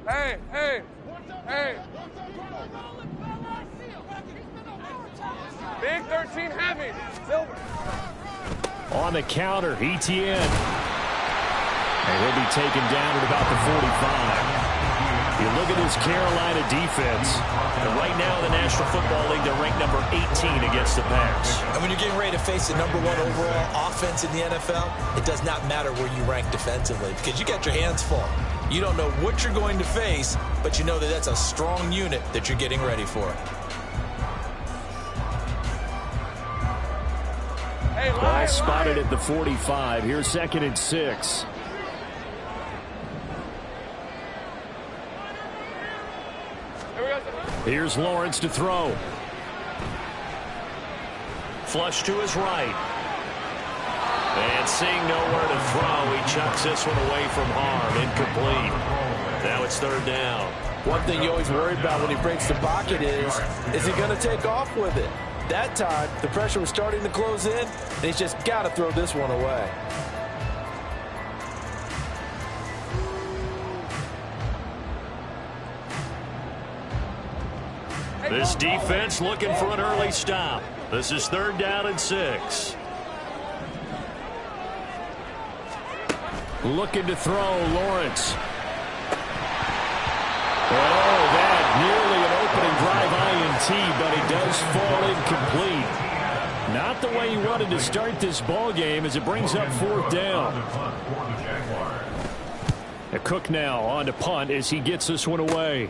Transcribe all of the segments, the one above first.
Hey. Big 13 heavy. Silver. On the counter, Etienne. And he'll be taken down at about the 45. You look at this Carolina defense. And right now in the National Football League, they're ranked number 18 against the pass. And when you're getting ready to face the #1 overall offense in the NFL, it does not matter where you rank defensively because you got your hands full. You don't know what you're going to face, but you know that that's a strong unit that you're getting ready for. Ball spotted at the 45. Here's 2nd and 6. Here's Lawrence to throw. Flush to his right. And seeing nowhere to throw, he chucks this one away from harm. Incomplete. Now it's 3rd down. One thing you always worry about when he breaks the pocket is he going to take off with it? That time, the pressure was starting to close in, and he's just got to throw this one away. This defense looking for an early stop. This is 3rd down and 6. Looking to throw, Lawrence. Oh, that nearly an opening drive INT, but it does fall incomplete. Not the way he wanted to start this ball game as it brings up 4th down. Cook now on to punt as he gets this one away.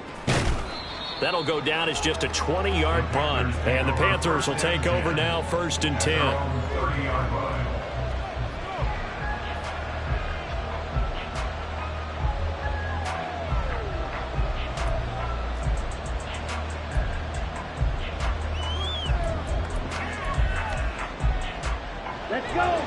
That'll go down as just a 20-yard punt. And the Panthers will take over now, 1st and 10. Let's go.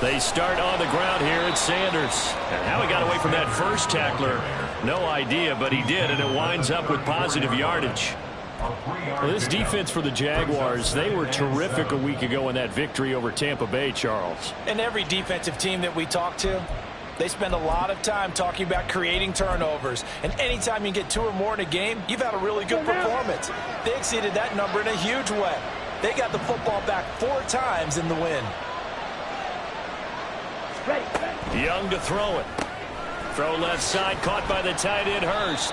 They start on the ground here at Sanders. And how he got away from that first tackler, no idea, but he did, and it winds up with positive yardage. Well, this defense for the Jaguars, they were terrific a week ago in that victory over Tampa Bay, Charles. And every defensive team that we talk to, they spend a lot of time talking about creating turnovers. And anytime you get 2 or more in a game, you've had a really good performance. They exceeded that number in a huge way. They got the football back 4 times in the win. Young to throw it. Throw left side, caught by the tight end, Hurst.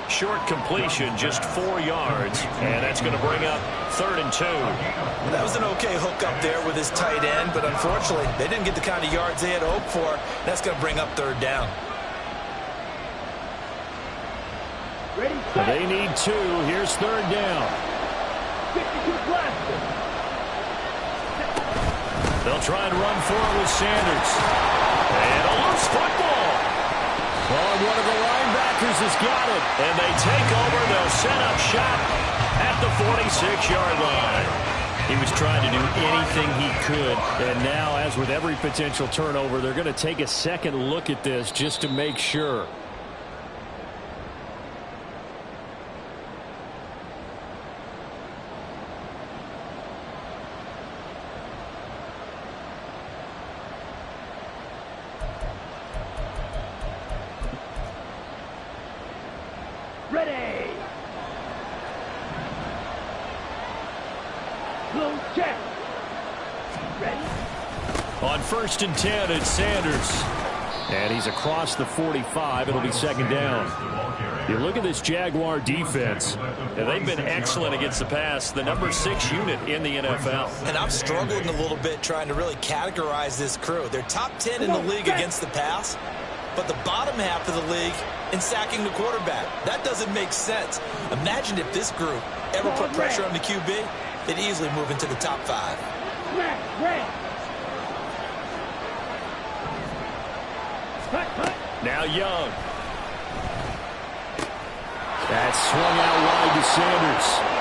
Short completion, just 4 yards, and that's going to bring up 3rd and 2. That was an okay hook up there with his tight end, but unfortunately, they didn't get the kind of yards they had hoped for. That's going to bring up 3rd down. They need 2. Here's 3rd down. They'll try and run for it with Sanders. And a loose football. Oh, one of the linebackers has got it. And they take over. They'll set up shop at the 46-yard line. He was trying to do anything he could. And now, as with every potential turnover, they're going to take a second look at this just to make sure. Ready. Blue check. Ready. On 1st and 10, it's Sanders. And he's across the 45. It'll be 2nd down. You look at this Jaguar defense. And they've been excellent against the pass. The number 6 unit in the NFL. And I'm struggling a little bit trying to really categorize this crew. They're top 10 in the league against the pass, but the bottom half of the league in sacking the quarterback. That doesn't make sense. Imagine if this group ever put pressure on the QB, they'd easily move into the top 5. Now Young. That swung out wide to Sanders.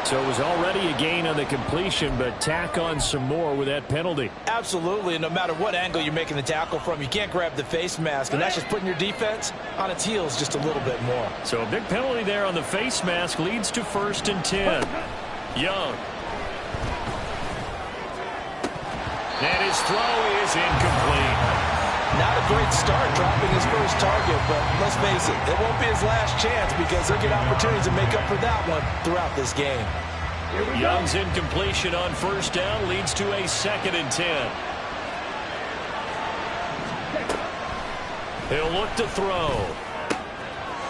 So it was already a gain on the completion, but tack on some more with that penalty. Absolutely, and no matter what angle you're making the tackle from, you can't grab the face mask, and that's just putting your defense on its heels just a little bit more. So a big penalty there on the face mask leads to 1st and 10. Young. And his throw is incomplete. Not a great start dropping his first target, but let's face it, it won't be his last chance because he'll get opportunities to make up for that one throughout this game. Young's incompletion on first down leads to a 2nd and 10. He'll look to throw.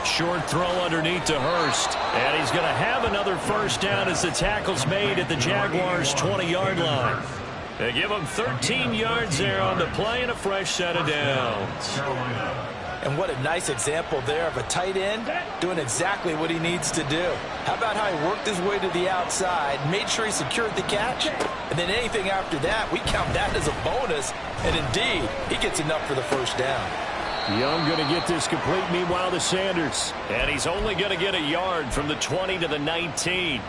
Short throw underneath to Hurst. And he's going to have another first down as the tackle's made at the Jaguars' 20-yard line. They give him 13 yards there on the play and a fresh set of downs. And what a nice example there of a tight end doing exactly what he needs to do. How about how he worked his way to the outside, made sure he secured the catch, and then anything after that, we count that as a bonus. And indeed, he gets enough for the first down. Young going to get this complete, meanwhile, to Sanders. And he's only going to get a yard from the 20 to the 19.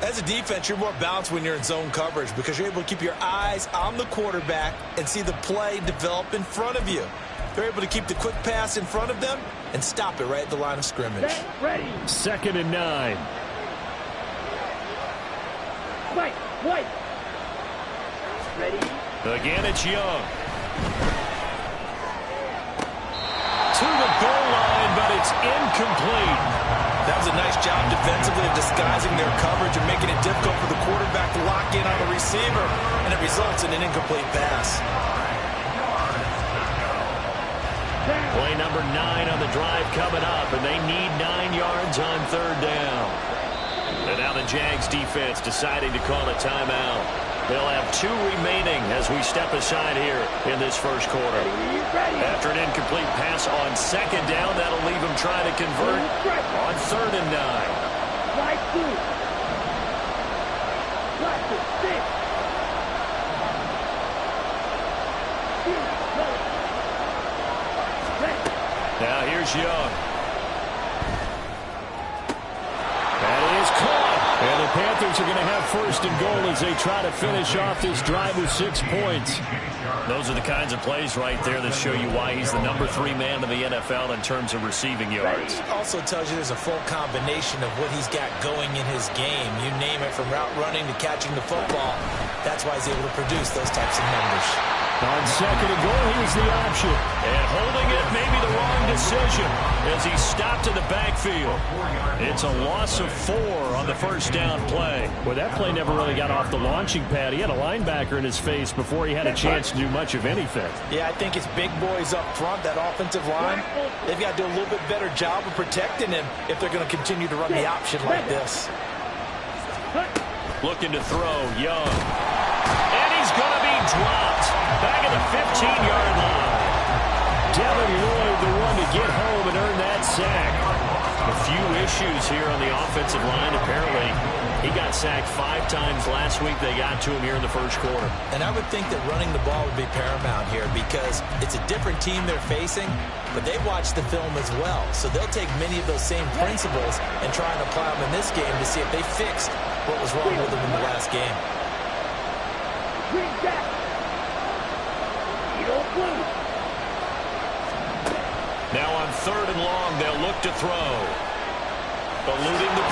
As a defense, you're more balanced when you're in zone coverage because you're able to keep your eyes on the quarterback and see the play develop in front of you. They're able to keep the quick pass in front of them and stop it right at the line of scrimmage. Ready. 2nd and 9. White. Ready. Again, it's Young. To the goal line, but it's incomplete. That was a nice job defensively of disguising their coverage and making it difficult for the quarterback to lock in on the receiver, and it results in an incomplete pass. Play number 9 on the drive coming up, and they need 9 yards on 3rd down. And now the Jags defense deciding to call a timeout. They'll have 2 remaining as we step aside here in this first quarter. After an incomplete pass on 2nd down, that'll leave them trying to convert on 3rd and 9. Right through. Right to 6. Now here's Young. That is caught. And the Panthers are going to have 1st and goal as they try to finish off this drive with 6 points. Those are the kinds of plays right there that show you why he's the number 3 man in the NFL in terms of receiving yards. Also tells you there's a full combination of what he's got going in his game. You name it, from route running to catching the football. That's why he's able to produce those types of numbers. On 2nd and goal, here's the option. And holding it may be the wrong decision as he stopped in the backfield. It's a loss of 4 on the first down play. Well, that play never really got off the launching pad. He had a linebacker in his face before he had a chance to do much of anything. Yeah, I think it's big boys up front, that offensive line. They've got to do a little bit better job of protecting him if they're going to continue to run the option like this. Looking to throw, Young. And he's going to be dropped back at the 15-yard line. Devin Lloyd, the one to get home and earn that sack. A few issues here on the offensive line. Apparently, he got sacked 5 times last week. They got to him here in the first quarter. And I would think that running the ball would be paramount here because it's a different team they're facing, but they watch the film as well. So they'll take many of those same principles and try and apply them in this game to see if they fixed what was wrong with them in the last game. Green jack. Blue. Now on 3rd and long, they'll look to throw. Eluding the...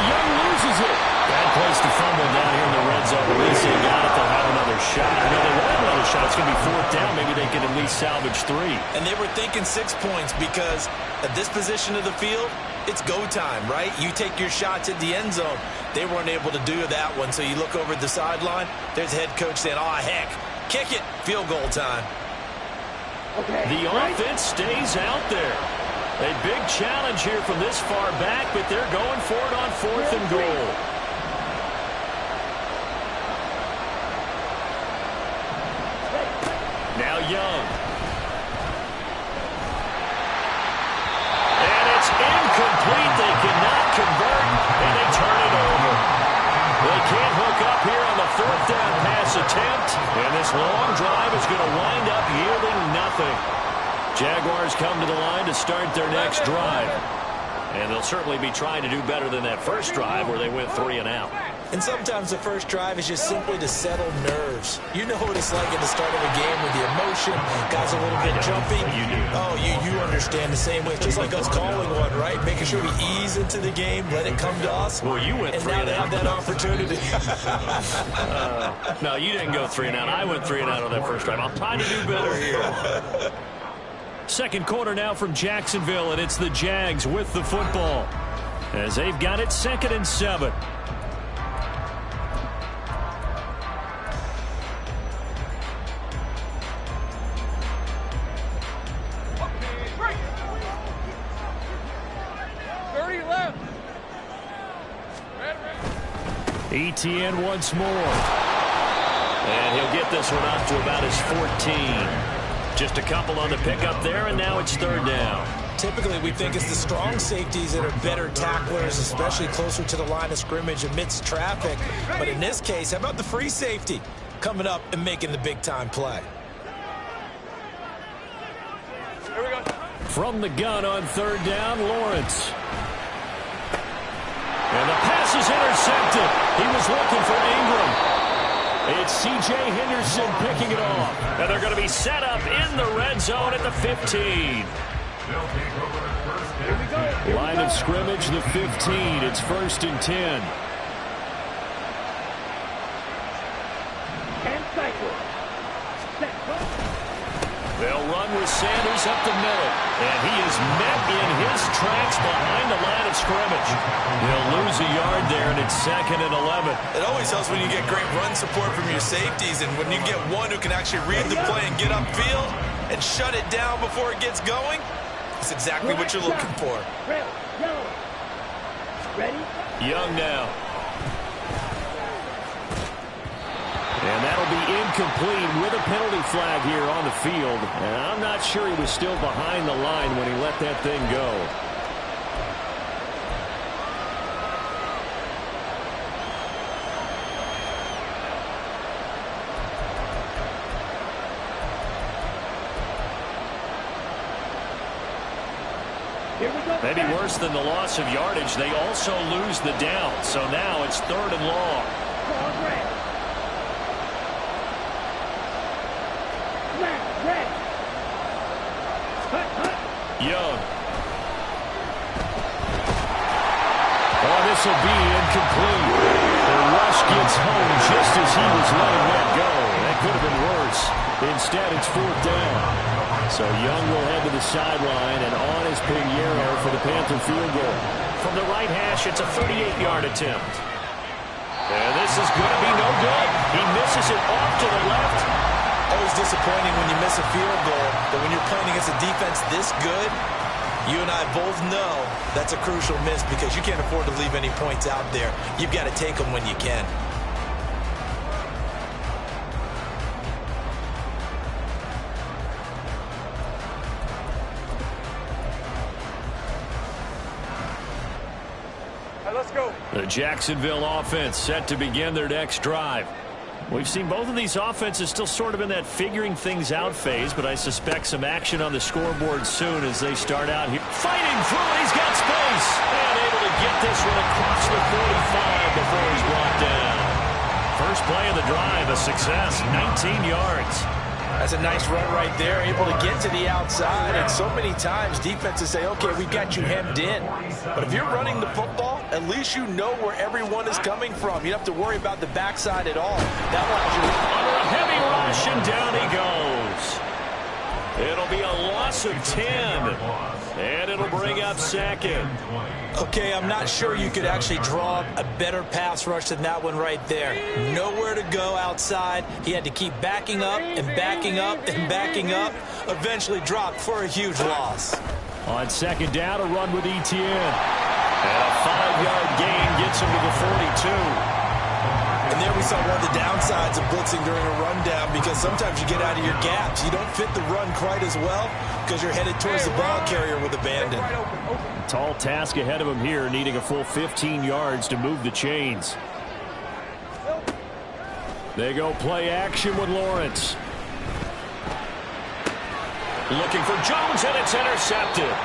Young loses it. Bad place to fumble down here in the red zone. At least they got it. They'll have another shot. I know they will have another shot. It's going to be 4th down. Maybe they can at least salvage 3. And they were thinking 6 points because at this position of the field, it's go time, right? You take your shots at the end zone. They weren't able to do that one. So you look over at the sideline. There's the head coach saying, oh, heck, kick it. Field goal time. Okay, the offense stays out there. A big challenge here from this far back, but they're going for it on 4th and goal. Now Young. And it's incomplete. They cannot convert, and they turn it over. They can't hook up here on the 4th down pass attempt, and this long drive is going to wind up yielding nothing. Jaguars come to the line to start their next drive. And they'll certainly be trying to do better than that first drive where they went 3 and out. And sometimes the first drive is just simply to settle nerves. You know what it's like at the start of a game with the emotion, guys a little bit jumpy. You do. Oh, you understand the same way. It's just like us calling one, right? Making sure we ease into the game, let it come to us. Well, you went and 3 now and they out. have that opportunity. No, you didn't go 3 and out. I went 3 and out on that first drive. I'm trying to do better here. Second quarter now from Jacksonville, and it's the Jags with the football as they've got it 2nd and 7. Etienne once more. And he'll get this one up to about his 14. Just a couple on the pickup there, and now it's 3rd down. Typically, we think it's the strong safeties that are better tacklers, especially closer to the line of scrimmage amidst traffic. But in this case, how about the free safety coming up and making the big-time play? Here we go. From the gun on 3rd down, Lawrence. And the pass is intercepted. He was looking for Ingram. It's C.J. Henderson picking it off. And they're going to be set up in the red zone at the 15. Line of scrimmage, the 15. It's 1st and 10. And cycle. Set. They'll run with Sanders up the middle. And he is met in his tracks behind the line of scrimmage. They'll lose a yard there, and it's 2nd and 11. It always helps when you get great run support from your safeties, and when you get one who can actually read the play and get upfield and shut it down before it gets going, it's exactly what you're looking for. Red, yellow. Ready? Young now. And that'll be incomplete with a penalty flag here on the field. And I'm not sure he was still behind the line when he let that thing go. Here we go. Maybe worse than the loss of yardage, they also lose the down. So now it's 3rd and long. Call red. Red. Hut. Young. Oh, this will be incomplete. The rush gets home just as he was letting that go. That could have been worse. Instead, it's 4th down. So Young will head to the sideline, and on is Pinheiro for the Panther field goal. From the right hash, it's a 38-yard attempt. And this is going to be no good. He misses it off to the left. Always disappointing when you miss a field goal, but when you're playing against a defense this good, you and I both know that's a crucial miss because you can't afford to leave any points out there. You've got to take them when you can. Let's go. The Jacksonville offense set to begin their next drive. We've seen both of these offenses still sort of in that figuring things out phase, but I suspect some action on the scoreboard soon as they start out here. Fighting through it, he's got space. And able to get this one across the 45 before he's brought down. First play of the drive, a success, 19 yards. That's a nice run right there, able to get to the outside. And so many times defenses say, okay, we got you hemmed in. But if you're running the football, at least you know where everyone is coming from. You don't have to worry about the backside at all. That allows you Under a heavy rush, and down he goes. It'll be a loss of 10. And it'll bring up 2nd. Okay, I'm not sure you could actually draw a better pass rush than that one right there. Nowhere to go outside. He had to keep backing up and backing up and backing up. Eventually dropped for a huge loss. On 2nd down, a run with Etienne. And a 5-yard gain gets him to the 42. And there we saw one of the downsides of blitzing during a rundown because sometimes you get out of your gaps. You don't fit the run quite as well because you're headed towards the ball carrier with abandon. Tall task ahead of him here, needing a full 15 yards to move the chains. They go play action with Lawrence. Looking for Jones, and it's intercepted.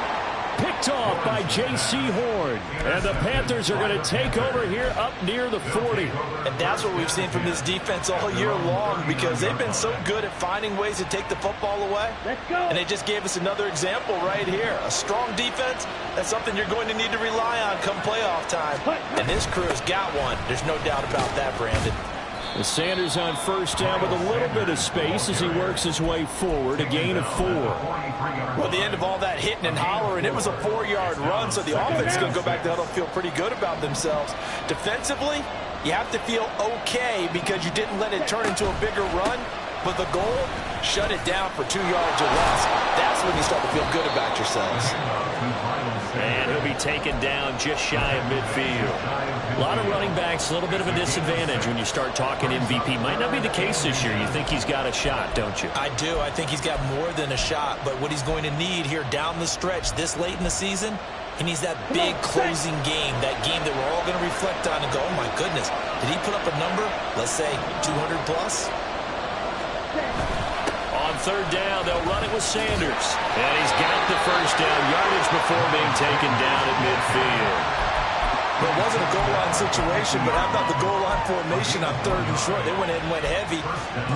Picked off by J.C. Horn. And the Panthers are going to take over here up near the 40. And that's what we've seen from this defense all year long, because they've been so good at finding ways to take the football away. Let's go. And they just gave us another example right here. A strong defense, that's something you're going to need to rely on come playoff time. And this crew's got one. There's no doubt about that, Brandon. Sanders on first down with a little bit of space as he works his way forward, a gain of 4. Well, at the end of all that hitting and hollering, it was a 4-yard run, so the offense is going to go back there and feel pretty good about themselves. Defensively, you have to feel okay because you didn't let it turn into a bigger run, but the goal, shut it down for 2 yards or less. That's when you start to feel good about yourselves. And he'll be taken down just shy of midfield. A lot of running backs, a little bit of a disadvantage when you start talking MVP. Might not be the case this year. You think he's got a shot, don't you? I do. I think he's got more than a shot, but what he's going to need here down the stretch this late in the season, he needs that big closing game, that game that we're all going to reflect on and go, oh my goodness, did he put up a number, let's say 200 plus? On third down, they'll run it with Sanders. And he's got the first down yardage before being taken down at midfield. Well, it wasn't a goal line situation, but how about the goal line formation on third and short? They went in and went heavy.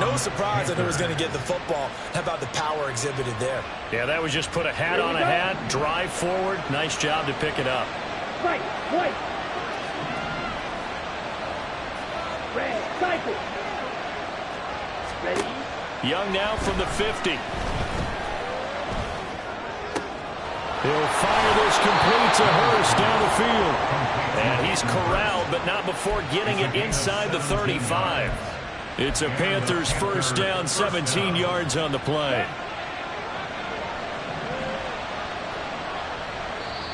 No surprise that they was going to get the football. How about the power exhibited there? Yeah, that was just put a hat on a hat, drive forward. Nice job to pick it up. Right, right. Red, cycle. Ready? Young now from the 50. He'll fire this complete to Hurst down the field. And he's corralled, but not before getting it inside the 35. It's a Panthers first down, 17 yards on the play.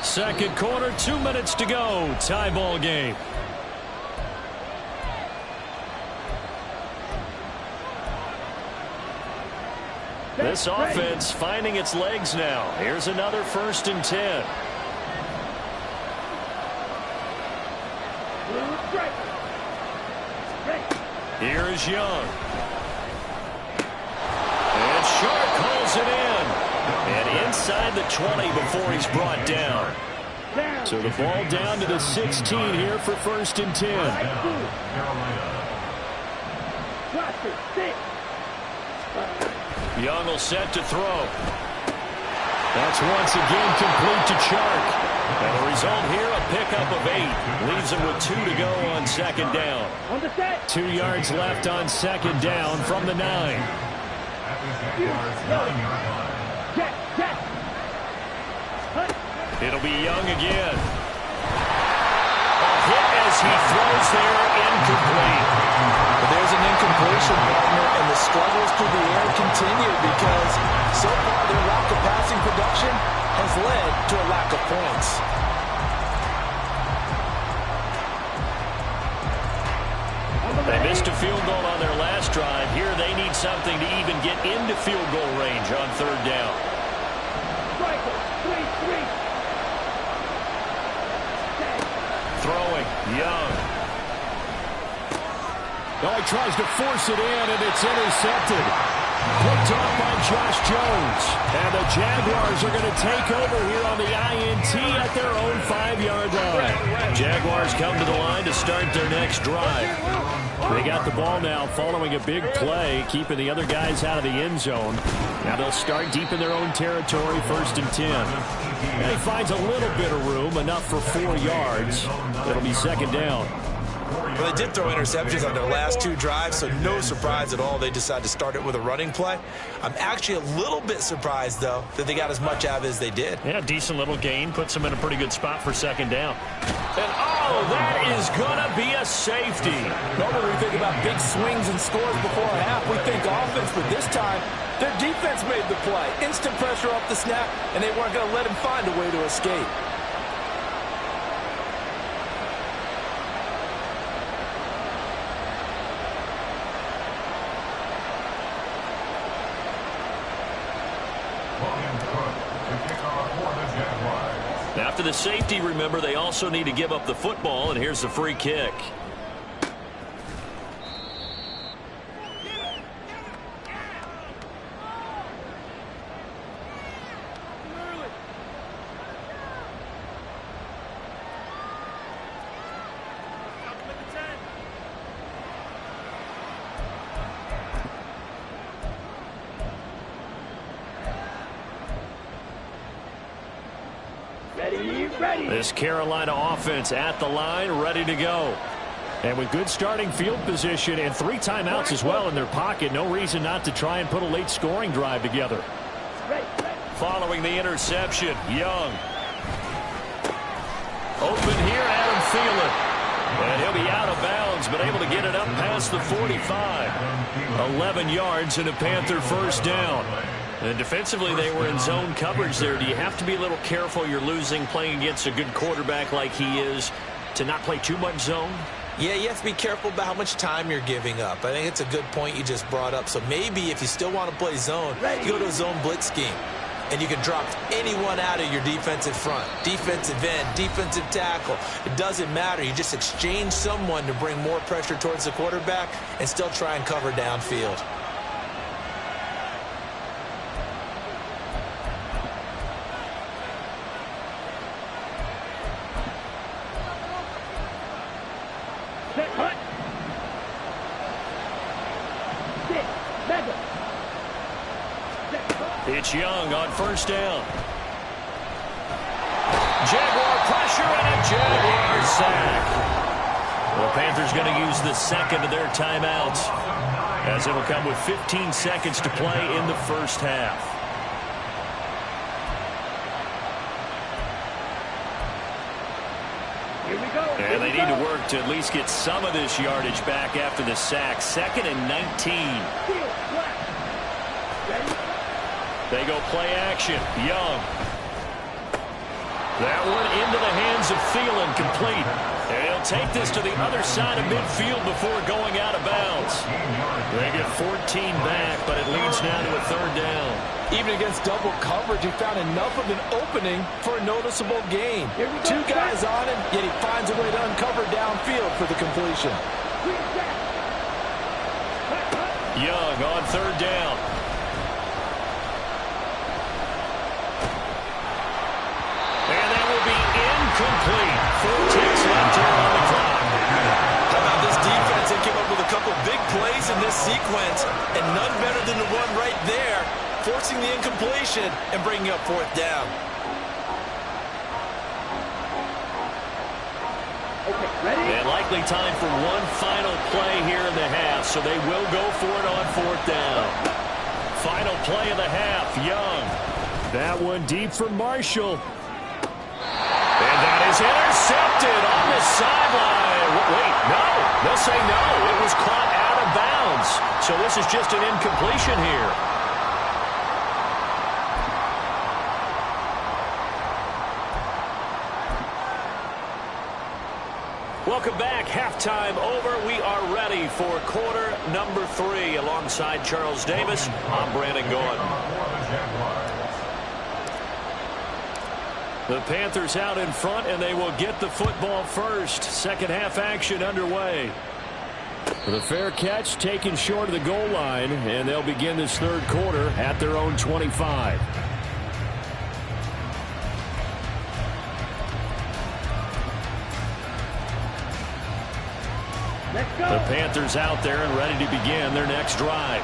Second quarter, 2 minutes to go. Tie ball game. This offense finding its legs now. Here's another 1st and 10. Here is Young. And Sharp calls it in. And inside the 20 before he's brought down. So the ball down to the 16 here for 1st and 10. Young will set to throw. That's once again complete to Chark. And the result here, a pickup of 8. Leaves him with 2 to go on 2nd down. 2 yards left on 2nd down from the 9. It'll be Young again. A hit as he throws there, incomplete. But there's an incompletion, partner, and the struggles through the air continue because so far their lack of passing production has led to a lack of points. They missed a field goal on their last drive. Here they need something to even get into field goal range on 3rd down. Throwing, Young. Oh, he tries to force it in, and it's intercepted. Picked off by Josh Jones. And the Jaguars are going to take over here on the INT at their own 5-yard line. Jaguars come to the line to start their next drive. They got the ball now following a big play, keeping the other guys out of the end zone. Now they'll start deep in their own territory, 1st and 10. And he finds a little bit of room, enough for 4 yards. It'll be 2nd down. Well, they did throw interceptions on their last 2 drives, so no surprise at all they decided to start it with a running play. I'm actually a little bit surprised, though, that they got as much out of it as they did. Yeah, decent little gain. Puts them in a pretty good spot for 2nd down. And, oh, that is going to be a safety. Normally we think about big swings and scores before a half. We think offense, but this time their defense made the play. Instant pressure off the snap, and they weren't going to let him find a way to escape. After the safety, remember, they also need to give up the football, and here's the free kick. Ready. This Carolina offense at the line, ready to go. And with good starting field position and 3 timeouts as well in their pocket, no reason not to try and put a late scoring drive together. Following the interception, Young. Open here, Adam Thielen. And he'll be out of bounds, but able to get it up past the 45. 11 yards and a Panther first down. And defensively, they were in zone coverage there. Do you have to be a little careful you're losing playing against a good quarterback like he is to not play too much zone? Yeah, you have to be careful about how much time you're giving up. I think it's a good point you just brought up. So maybe if you still want to play zone, you go to a zone blitz scheme. And you can drop anyone out of your defensive front. Defensive end, defensive tackle. It doesn't matter. You just exchange someone to bring more pressure towards the quarterback and still try and cover downfield. It's Young on first down. Jaguar pressure and a Jaguar sack. The Panthers going to use the second of their timeouts, as it'll come with 15 seconds to play in the first half. Here we go. And they need to work to at least get some of this yardage back after the sack. 2nd and 19. They go play action. Young. That one into the hands of Thielen, complete. And he'll take this to the other side of midfield before going out of bounds. They get 14 back, but it leads now to a 3rd down. Even against double coverage, he found enough of an opening for a noticeable gain. 2 guys on him, yet he finds a way to uncover downfield for the completion. Young on 3rd down. Complete. 4 ticks left here on the clock. How about this defense? They came up with a couple big plays in this sequence, and none better than the one right there, forcing the incompletion and bringing up 4th down. Okay, ready? And likely time for one final play here in the half, so they will go for it on 4th down. Final play of the half, Young. That one deep for Marshall. And that is intercepted on the sideline. Wait, no. They'll say no. It was caught out of bounds. So this is just an incompletion here. Welcome back. Halftime over. We are ready for quarter number 3. Alongside Charles Davis, I'm Brandon Gaudin. The Panthers out in front, and they will get the football first. Second half action underway. The fair catch taken short of the goal line, and they'll begin this 3rd quarter at their own 25. Let's go. The Panthers out there and ready to begin their next drive.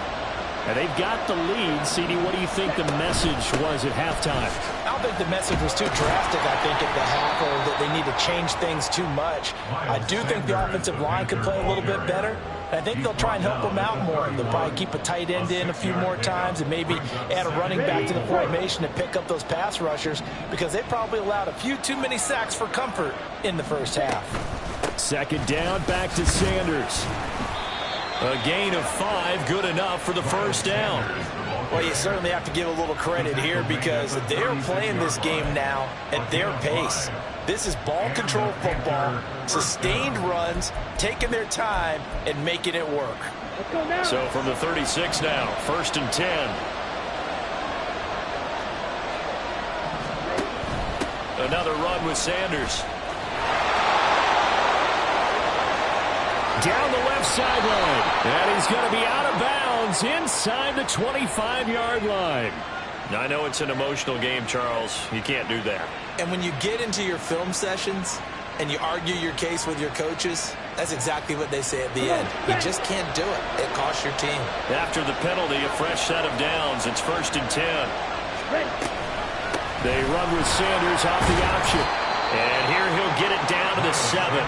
And they've got the lead. CD, what do you think the message was at halftime? I don't think the message was too drastic, I think, at the half, or that they need to change things too much. I do think the offensive line could play a little bit better. I think they'll try and help them out more. They'll probably keep a tight end in a few more times and maybe add a running back to the formation to pick up those pass rushers, because they probably allowed a few too many sacks for comfort in the first half. 2nd down, back to Sanders. A gain of 5, good enough for the first down. Well, you certainly have to give a little credit here, because they're playing this game now at their pace. This is ball control football, sustained runs, taking their time and making it work. Let's go now. So from the 36 now, 1st and 10. Another run with Sanders. Down the left sideline. And he's going to be out of bounds inside the 25-yard line. Now, I know it's an emotional game, Charles. You can't do that. And when you get into your film sessions and you argue your case with your coaches, that's exactly what they say at the end. You just can't do it. It costs your team. After the penalty, a fresh set of downs. It's 1st and 10. Ready. They run with Sanders off the option. And here he'll get it down to the 7.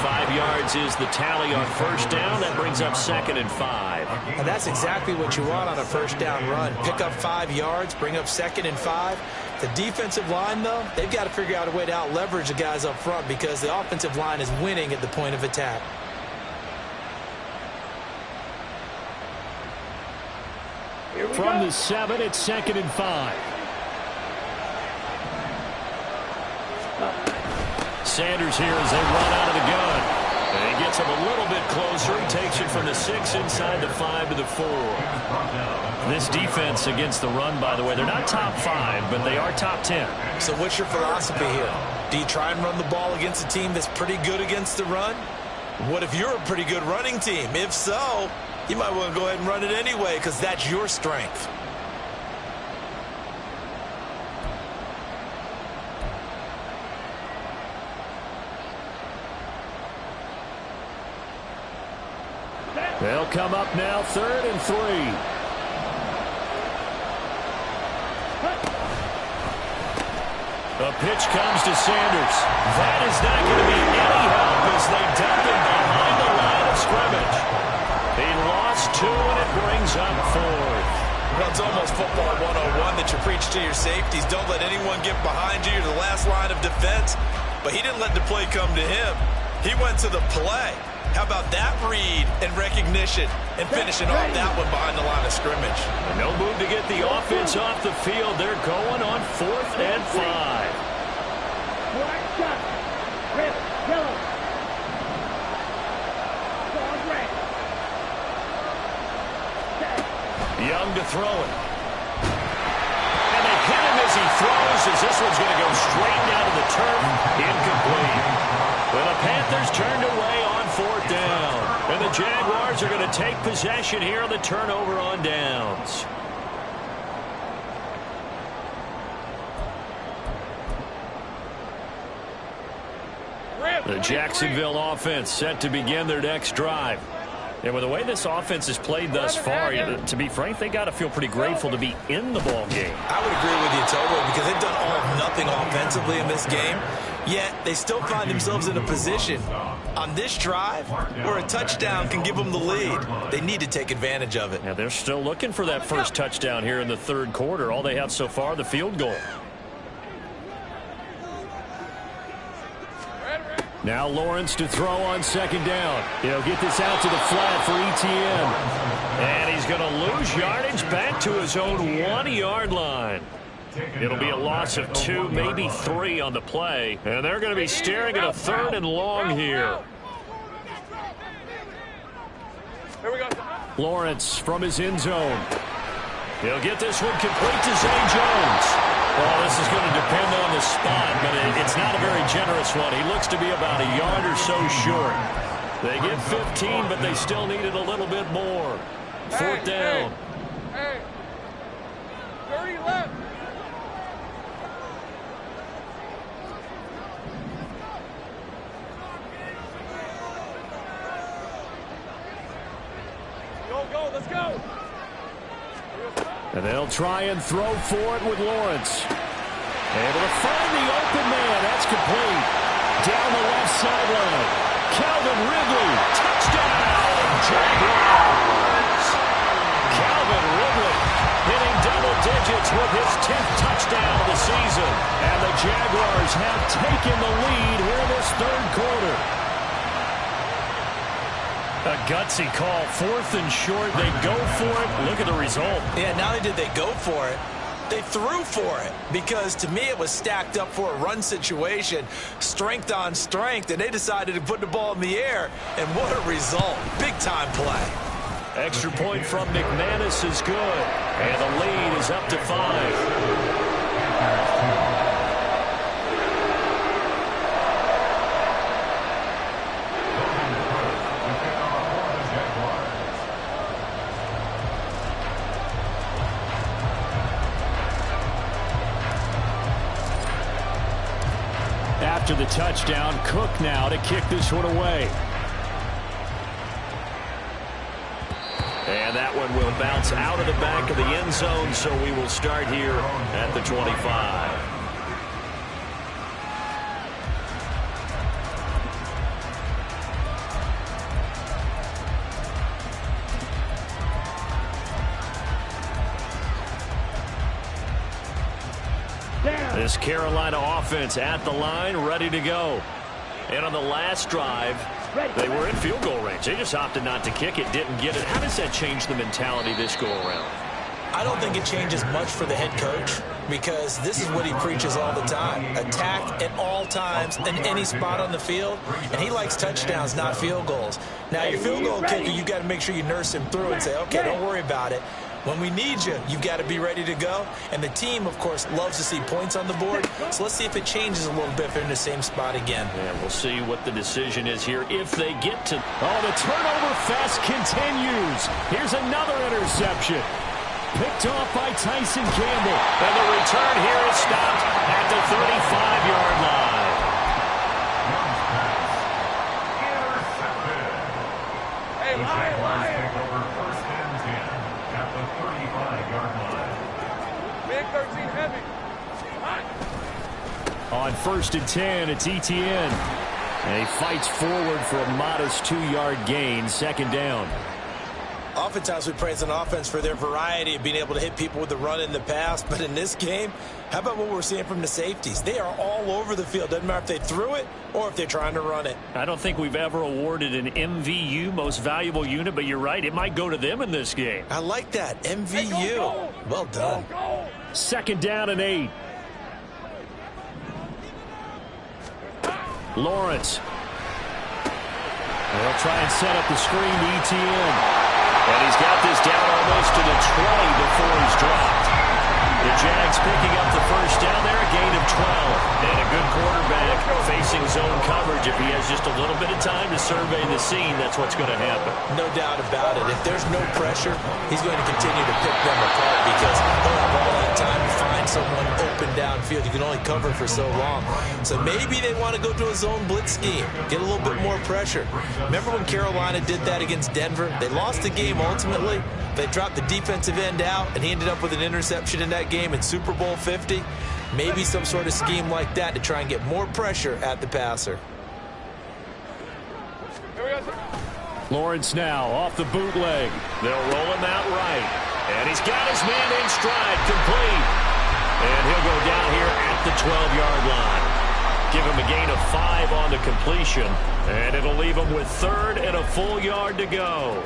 5 yards is the tally on first down. That brings up 2nd and 5. And that's exactly what you want on a first down run. Pick up 5 yards, bring up 2nd and 5. The defensive line, though, they've got to figure out a way to out-leverage the guys up front because the offensive line is winning at the point of attack. From the 7, it's 2nd and 5. Sanders here as they run out of the gun. And he gets him a little bit closer. He takes it from the 6 inside the 5 to the 4. This defense against the run, by the way, they're not top 5, but they are top 10. So what's your philosophy here? Do you try and run the ball against a team that's pretty good against the run? What if you're a pretty good running team? If so, you might want to go ahead and run it anyway because that's your strength. They'll come up now 3rd and 3. The pitch comes to Sanders. That is not going to be any help as they dump him behind the line of scrimmage. He lost 2, and it brings up 4th. Well, it's almost football 101 that you preach to your safeties. Don't let anyone get behind you. You're the last line of defense. But he didn't let the play come to him. He went to the play. How about that read and recognition and finishing off that one behind the line of scrimmage? No move to get the offense off the field. They're going on 4th and 5. Black shot. Red, yellow. Dog red. Young to throw it. And they hit him as he throws as this one's going to go straight down to the turf. Incomplete. Well, the Panthers turned away on 4th down. And the Jaguars are going to take possession here on the turnover on downs. The Jacksonville offense set to begin their next drive. And with the way this offense has played thus far, to be frank, they got to feel pretty grateful to be in the ball game. I would agree with you totally because they've done all or nothing offensively in this game. Yet they still find themselves in a position on this drive where a touchdown can give them the lead. They need to take advantage of it. Now they're still looking for that first touchdown here in the 3rd quarter. All they have so far, the field goal. Now Lawrence to throw on 2nd down. He'll get this out to the flat for Etienne. And he's going to lose yardage back to his own 1-yard line. It'll be a loss of 2, maybe 3 on the play. And they're going to be staring at a 3rd and long here. Lawrence from his end zone. He'll get this one complete to Zay Jones. Well, this is going to depend on the spot, but it's not a very generous one. He looks to be about a yard or so short. They get 15, but they still needed a little bit more. 4th down. Hey. 30 left. Go, let's go. And they'll try and throw for it with Lawrence. Able to find the open man. That's complete. Down the left sideline. Calvin Ridley. Touchdown, Jaguars. Calvin Ridley hitting double digits with his 10th touchdown of the season. And the Jaguars have taken the lead here in this 3rd quarter. A gutsy call, 4th and short. They go for it. Look at the result. Yeah, not only did they go for it, they threw for it because to me it was stacked up for a run situation, strength on strength, and they decided to put the ball in the air, and what a result. Big-time play. Extra point from McManus is good, and the lead is up to 5. After the touchdown, Cook now to kick this one away. And that one will bounce out of the back of the end zone, so we will start here at the 25. This Carolina offense at the line, ready to go. And on the last drive, they were in field goal range. They just opted not to kick it, didn't get it. How does that change the mentality this go-around? I don't think it changes much for the head coach because this is what he preaches all the time. Attack at all times in any spot on the field, and he likes touchdowns, not field goals. Now, your field goal kicker, you've got to make sure you nurse him through and say, okay, don't worry about it. When we need you, you've got to be ready to go. And the team, of course, loves to see points on the board. So let's see if it changes a little bit if they're in the same spot again. Yeah, we'll see what the decision is here if they get to. Oh, the turnover fest continues. Here's another interception. Picked off by Tyson Campbell. And the return here is stopped at the 35-yard line. Hey, Lion! Big 13 heavy. On 1st and 10, it's Etienne. And he fights forward for a modest 2-yard gain, second down. Oftentimes we praise an offense for their variety of being able to hit people with the run in the pass. But in this game, how about what we're seeing from the safeties? They are all over the field. Doesn't matter if they threw it or if they're trying to run it. I don't think we've ever awarded an MVU, most valuable unit, but you're right. It might go to them in this game. I like that. MVU. Well done. Second down and 8. Lawrence. They'll try and set up the screen to Etienne. And he's got this down almost to the 20 before he's dropped. The Jags picking up the first down there, a gain of 12. And a good quarterback facing zone coverage. If he has just a little bit of time to survey the scene, that's what's going to happen. No doubt about it. If there's no pressure, he's going to continue to pick them apart because he'll have all that time to find someone open downfield. You can only cover for so long. So maybe they want to go to a zone blitz scheme, get a little bit more pressure. Remember when Carolina did that against Denver? They lost the game ultimately. They dropped the defensive end out, and he ended up with an interception in that game in Super Bowl 50. Maybe some sort of scheme like that to try and get more pressure at the passer. Lawrence now off the bootleg. They'll roll him out right. And he's got his man in stride, complete. And he'll go down here at the 12-yard line. Give him a gain of 5 on the completion. And it'll leave him with 3rd and a full yard to go.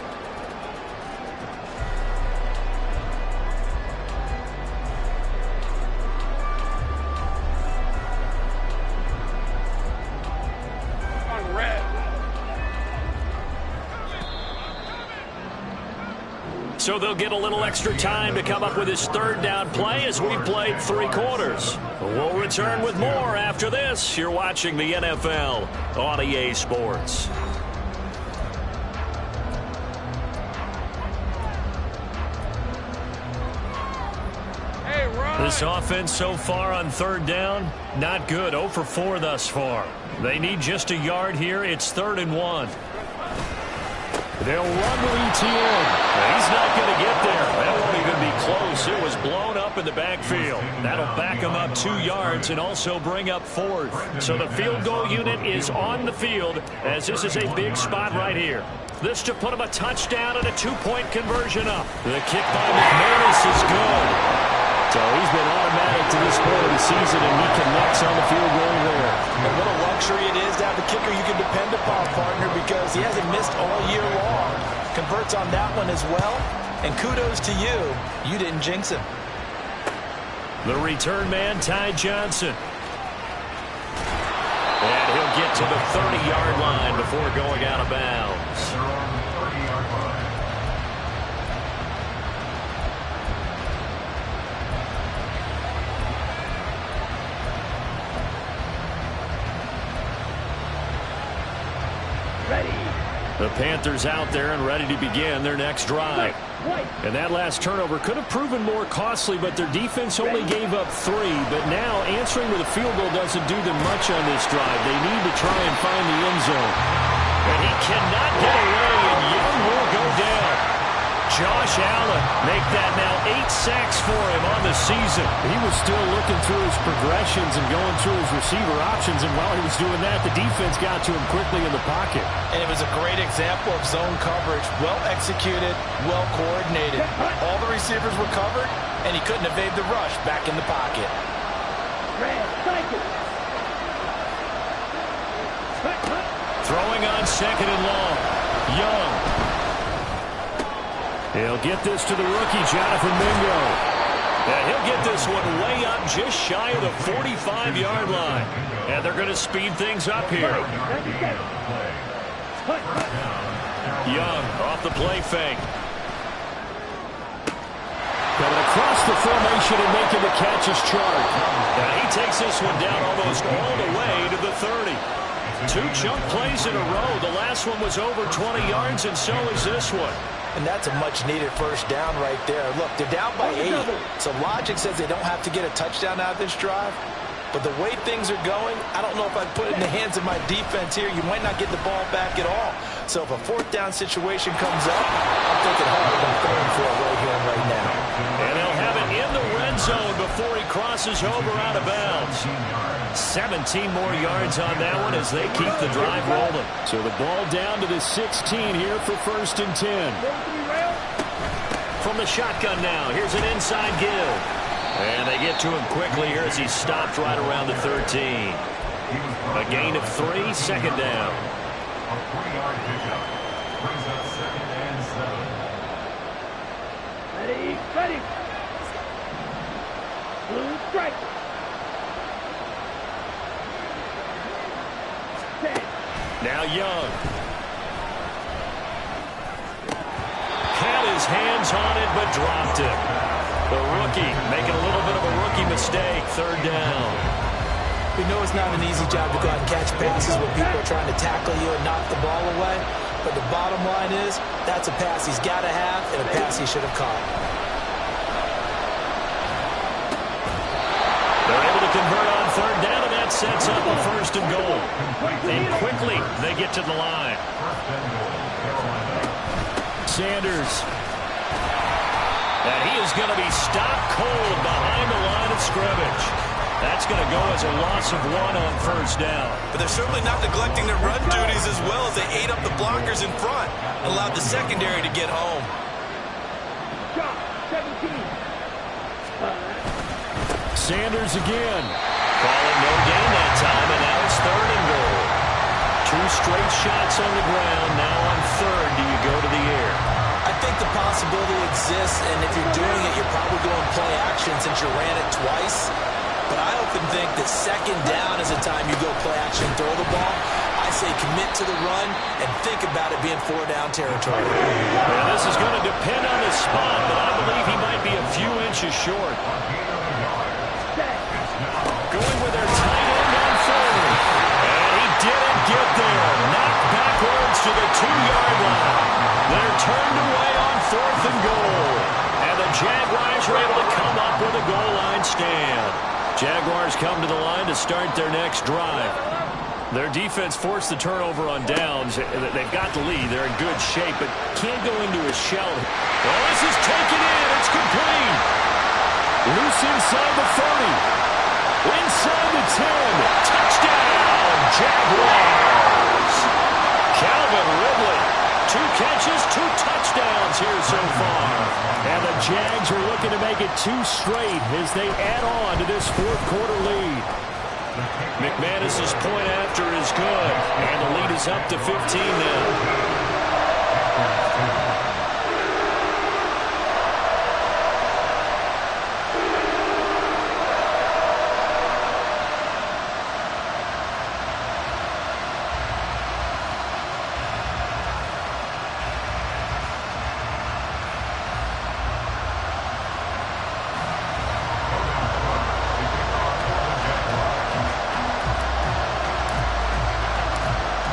So they'll get a little extra time to come up with his 3rd down play as we've played 3 quarters. We'll return with more after this. You're watching the NFL on EA Sports. This offense so far on 3rd down, not good. 0 for 4 thus far. They need just a yard here. It's 3rd and 1. They'll run with Etienne. He's not going to get there. That won't even be close. It was blown up in the backfield. That'll back him up 2 yards and also bring up 4th. So the field goal unit is on the field as this is a big spot right here. This to put him a touchdown and a 2-point conversion up. The kick by McManus is good. So he's been automatic to this point of the season, and he connects on the field goal there. And what a luxury it is to have a kicker you can depend upon, partner, because he hasn't missed all year long. Converts on that one as well. And kudos to you. You didn't jinx him. The return man, Ty Johnson. And he'll get to the 30-yard line before going out of bounds. The Panthers out there and ready to begin their next drive. And that last turnover could have proven more costly, but their defense only gave up 3. But now answering with a field goal doesn't do them much on this drive. They need to try and find the end zone. And he cannot get away, and Young will go down. Josh Allen make that now 8 sacks for him on the season. He was still looking through his progressions and going through his receiver options, and while he was doing that, the defense got to him quickly in the pocket. And it was a great example of zone coverage. Well executed, well coordinated. All the receivers were covered, and he couldn't evade the rush back in the pocket. Throwing on 2nd and long. Young. He'll get this to the rookie, Jonathan Mingo. And he'll get this one way up just shy of the 45-yard line. And they're going to speed things up here. Young off the play fake. Coming across the formation and making the catch is Chark. And he takes this one down almost all the way to the 30. 2 chunk plays in a row. The last one was over 20 yards, and so is this one. And that's a much-needed first down right there. Look, they're down by 8, so logic says they don't have to get a touchdown out of this drive. But the way things are going, I don't know if I'd put it in the hands of my defense here. You might not get the ball back at all. So if a 4th down situation comes up, I'm thinking hard about going for it right here and right now. And they'll have it in the red zone before he crosses over out of bounds. 17 more yards on that one as they keep the drive rolling. So the ball down to the 16 here for 1st and 10. From the shotgun now, here's an inside give. And they get to him quickly here as he stopped right around the 13. A gain of 3, 2nd down. A 3-yard pickup brings up 2nd and 7. Ready. Blue strike. 10. Now Young. Had his hands on it, but dropped it. The rookie making a little bit of a rookie mistake. 3rd down. We know it's not an easy job to go out and catch passes when people are trying to tackle you and knock the ball away. But the bottom line is, that's a pass he's got to have and a pass he should have caught. They're able to convert on 3rd down, and that sets up a 1st and goal. And quickly, they get to the line. Sanders. And he is going to be stopped cold behind the line of scrimmage. That's going to go as a loss of 1 on 1st down. But they're certainly not neglecting their run duties as well as they ate up the blockers in front and allowed the secondary to get home. Shot. 17. Sanders again. Calling no gain that time, and now it's 3rd and goal. 2 straight shots on the ground. Now on 3rd, do you go to the air? I think the possibility exists, and if you're doing it, you're probably going play action since you ran it twice. But I often think that 2nd down is the time you go play action and throw the ball. I say commit to the run and think about it being 4-down territory. Well, this is going to depend on the spot, but I believe he might be a few inches short. Going with their tight end on 4th. And he didn't get there. Knocked backwards to the 2-yard line. They're turned away on 4th and goal. And the Jaguars are able to come up with a goal line stand. Jaguars come to the line to start their next drive. Their defense forced the turnover on downs. They've got the lead. They're in good shape, but can't go into a shell. Well, this is taken in. It's complete. Loose inside the 30. Inside the 10. Touchdown, Jaguars. Calvin Ridley. 2 catches, 2 touchdowns here so far. And the Jags are looking to make it 2 straight as they add on to this 4th quarter lead. McManus's point after is good, and the lead is up to 15 now.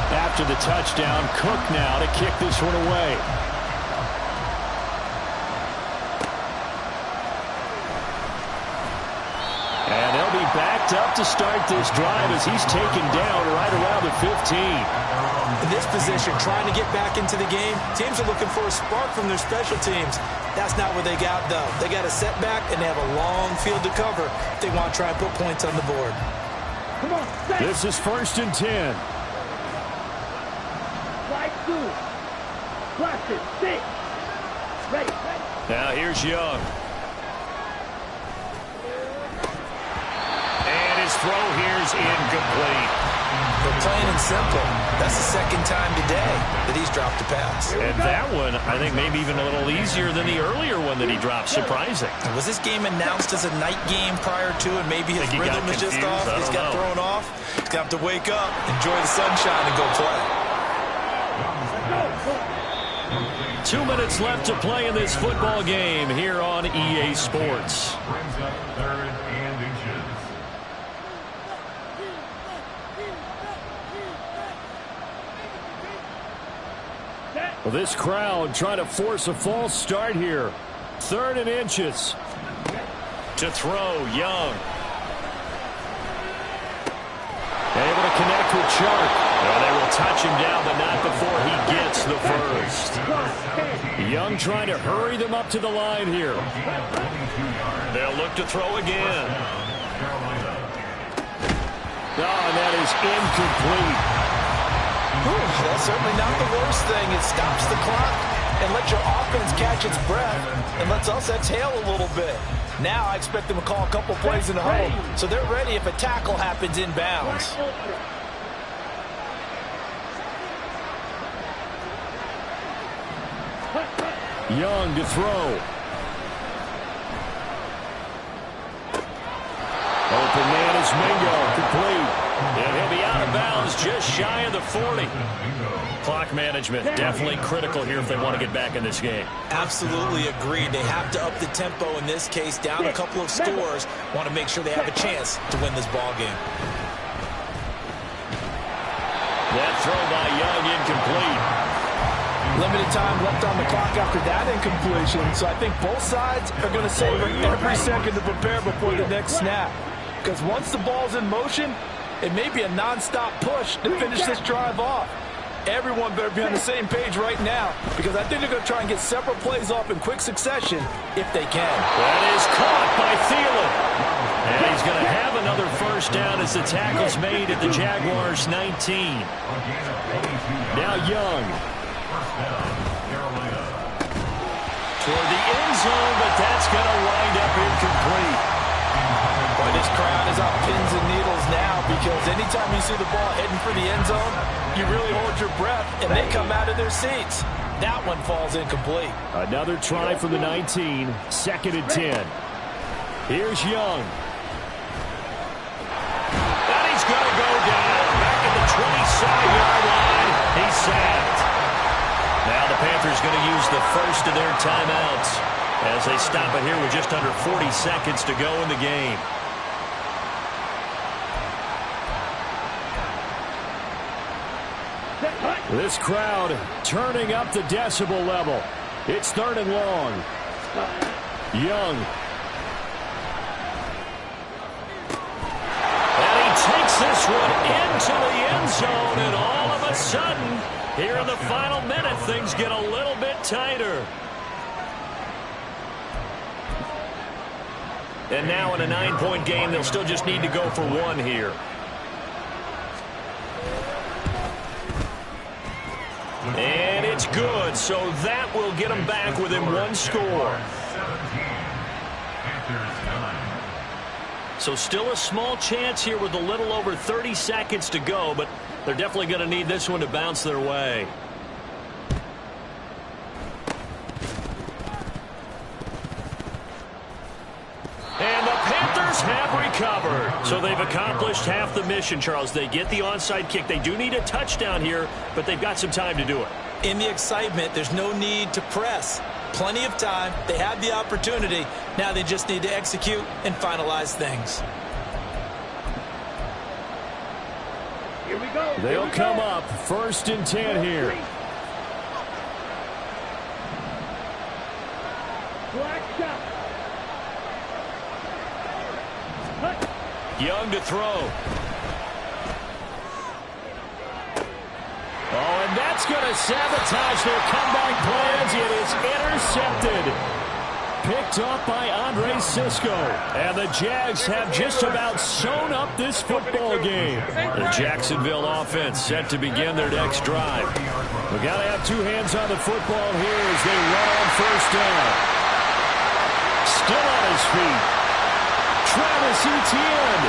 After the touchdown, Cook now to kick this one away. And they'll be back locked up to start this drive as he's taken down right around the 15. In this position, trying to get back into the game, teams are looking for a spark from their special teams. That's not what they got, though. They got a setback, and they have a long field to cover if they want to try and put points on the board. Come on, stay. This is 1st and 10. Slide through. Blast it. Stay. Ready. Now here's Young. And his throw here's incomplete. But plain and simple, that's the second time today that he's dropped a pass. And that one, I think, maybe even a little easier than the earlier one that he dropped. Surprising. Was this game announced as a night game prior to, and maybe his rhythm is just off? He's got thrown off. He's got to wake up, enjoy the sunshine, and go play. 2 minutes left to play in this football game here on EA Sports. Brings up 3rd and inches. Well, this crowd trying to force a false start here. 3rd and inches. To throw, Young. Able to connect with Chark. Well, they will touch him down, but not before he gets the first. Young trying to hurry them up to the line here. They'll look to throw again. Oh, and that is incomplete. That's certainly not the worst thing. It stops the clock and lets your offense catch its breath and lets us exhale a little bit. Now I expect them to call a couple plays in the huddle, so they're ready if a tackle happens inbounds. Young to throw. Open man is Mingo, complete. And he'll be out of bounds just shy of the 40. Clock management definitely critical here if they want to get back in this game. Absolutely agreed. They have to up the tempo in this case, down a couple of scores. Want to make sure they have a chance to win this ball game. That throw by Young incomplete. Limited time left on the clock after that incompletion, so I think both sides are going to savor every second to prepare before the next snap. Because once the ball's in motion, it may be a non-stop push to finish this drive off. Everyone better be on the same page right now, because I think they're going to try and get several plays off in quick succession if they can. That is caught by Thielen. And he's going to have another first down as the tackle's made at the Jaguars' 19. Now Young. Toward the end zone, but that's going to wind up incomplete. Boy, this crowd is on pins and needles now, because anytime you see the ball heading for the end zone, you really hold your breath, and they come out of their seats. That one falls incomplete. Another try from the 19, 2nd and 10. Here's Young. And he's going to go down back at the 27-yard line. He's sacked. Now the Panthers going to use the first of their timeouts as they stop it here with just under 40 seconds to go in the game. This crowd turning up the decibel level. It's 3rd and long. Young. And he takes this one into the end zone, and all of a sudden, here in the final minute, things get a little bit tighter. And now in a 9-point game, they'll still just need to go for one here. And it's good, so that will get them back within one score. So still a small chance here with a little over 30 seconds to go, but they're definitely going to need this one to bounce their way. And the Panthers have recovered. So they've accomplished half the mission, Charles. They get the onside kick. They do need a touchdown here, but they've got some time to do it. In the excitement, there's no need to press. Plenty of time. They have the opportunity. Now they just need to execute and finalize things. Here we go. They'll come up 1st and 10 here. Black shot. Cut. Young to throw. Oh, and that's going to sabotage their comeback plans. It is intercepted. Picked up by Andre Cisco. And the Jags have just about sewn up this football game. The Jacksonville offense set to begin their next drive. We've got to have two hands on the football here as they run on first down. Still on his feet. Travis Etienne.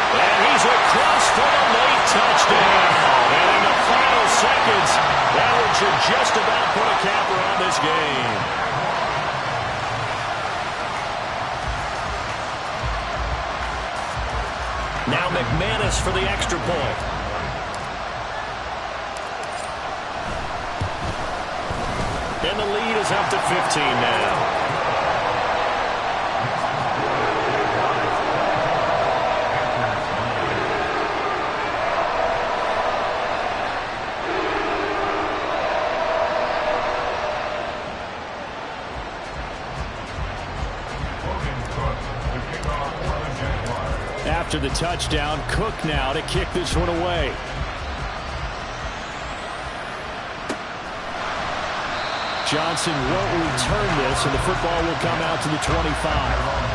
And he's across for a late touchdown. And in the final seconds, that one should just about put a capper on this game. Now McManus for the extra point. And the lead is up to 15 now. After the touchdown, Cook now to kick this one away. Johnson won't return this, and the football will come out to the 25.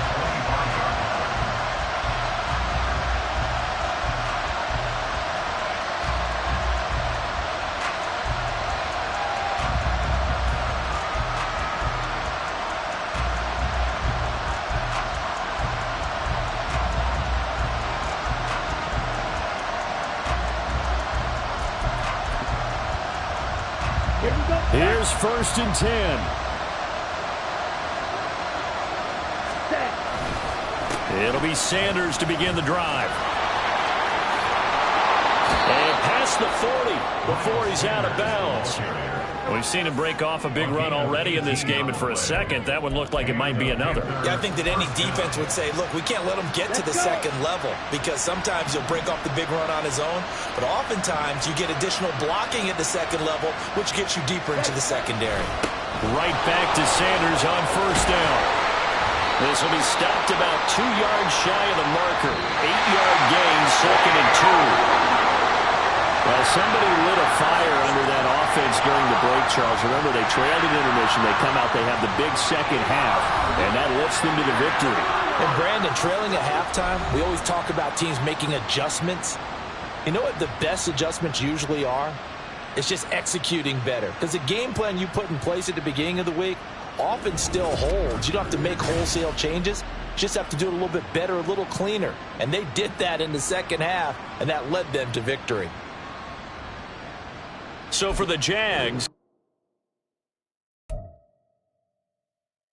Here's 1st and 10. It'll be Sanders to begin the drive. And past the 40 before he's out of bounds. We've seen him break off a big run already in this game, and for a second, that one looked like it might be another. Yeah, I think that any defense would say, look, we can't let him get to the second level, because sometimes he'll break off the big run on his own, but oftentimes you get additional blocking at the second level, which gets you deeper into the secondary. Right back to Sanders on first down. This will be stopped about 2 yards shy of the marker. 8-yard gain, 2nd and 2. Well, somebody lit a fire under that offense during the break, Charles. Remember, they trailed at intermission. They come out, they have the big second half, and that lifts them to the victory. And, Brandon, trailing at halftime, we always talk about teams making adjustments. You know what the best adjustments usually are? It's just executing better. Because the game plan you put in place at the beginning of the week often still holds. You don't have to make wholesale changes. You just have to do it a little bit better, a little cleaner. And they did that in the second half, and that led them to victory. So for the Jags,